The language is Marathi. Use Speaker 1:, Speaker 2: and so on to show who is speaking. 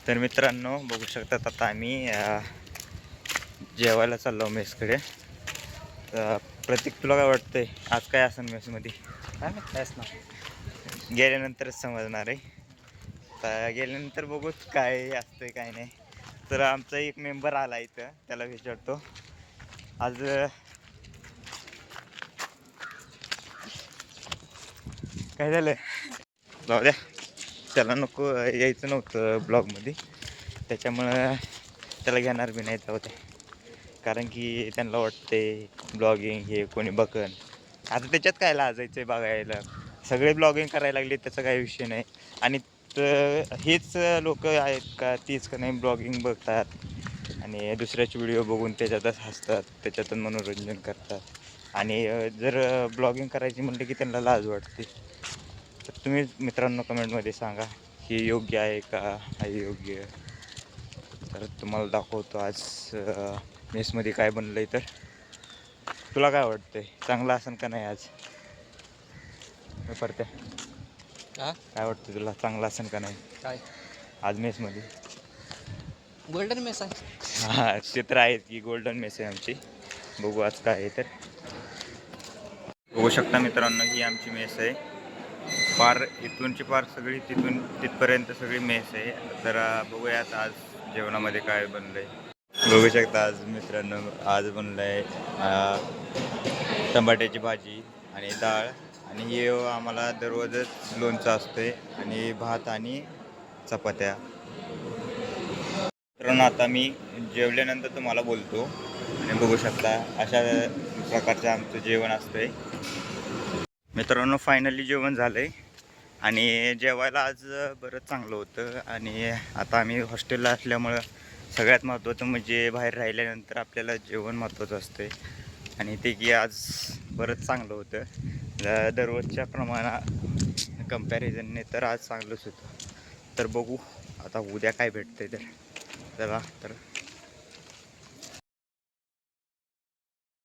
Speaker 1: तर मित्रांनो बघू शकतात आता आम्ही जेवायला चाललो मेसकडे. तर प्रतीक तुला काय वाटतंय आज काय असेल मेसमध्ये?
Speaker 2: काय नाही कायच ना
Speaker 1: गेल्यानंतरच समजणार आहे. तर गेल्यानंतर बघूच काय असतंय काय नाही. तर आमचा एक मेंबर आला इथं, त्याला विचारतो आज काय झालं. जाऊ द्या, त्याला नको यायचं नव्हतं ब्लॉगमध्ये, त्याच्यामुळं त्याला घेणार बी नाही. जाऊ द्या, कारण की त्यांना वाटते ब्लॉगिंग हे कोणी बघन. आता त्याच्यात काय लाजायचं आहे बघायला, सगळे ब्लॉगिंग करायला लागले, त्याचा काही विषय नाही. आणि हेच लोक आहेत का तीच का नाही ब्लॉगिंग बघतात आणि दुसऱ्याचे व्हिडिओ बघून त्याच्यातच हसतात, त्याच्यातून मनोरंजन करतात. आणि जर ब्लॉगिंग करायची म्हटलं की त्यांना लाज वाटते. तर तुम्ही मित्रांनो कमेंटमध्ये सांगा ही योग्य आहे का अयोग्य. तर तुम्हाला दाखवतो आज मेसमध्ये काय बनलं आहे. तर तुला काय वाटतंय चांगलं असेल का नाही आज? परत्या काय वाटतं तुला, चांगलं असेल का नाही
Speaker 2: काय
Speaker 1: आज मेसमध्ये?
Speaker 2: गोल्डन मेस आहे.
Speaker 1: हां, ते तर आहेच की, गोल्डन मेस आहे आमची. बघू आज काय आहे. तर बघू शकता मित्रांनो ही आमची मेस आहे. पार इथूनची पार सगळी तिथून तिथपर्यंत सगळी मेस आहे. तर बघूयात आज जेवणामध्ये काय बनलं आहे. बघू शकता आज मित्रांनो आज बनलं आहे टमाट्याची भाजी आणि डाळ. आणि हे आम्हाला दररोजच लोणचं असते आणि भात आणि चपात्या. मित्रांनो आता मी जेवल्यानंतर तुम्हाला बोलतो. आणि बघू शकता अशा प्रकारचं आमचं जेवण असतंय. मित्रांनो फायनली जेवण झालं आहे आणि जेवायला आज बरंच चांगलं होतं. आणि आता आम्ही हॉस्टेलला असल्यामुळं सगळ्यात महत्त्वाचं म्हणजे बाहेर राहिल्यानंतर आपल्याला जेवण महत्त्वाचं असते. आणि ते की आज बरंच चांगलं होतं दररोजच्या कम्पॅरिझनने. तर आज चांगलंच होतं. तर बघू आता उद्या काय भेटतंय. तर चला तर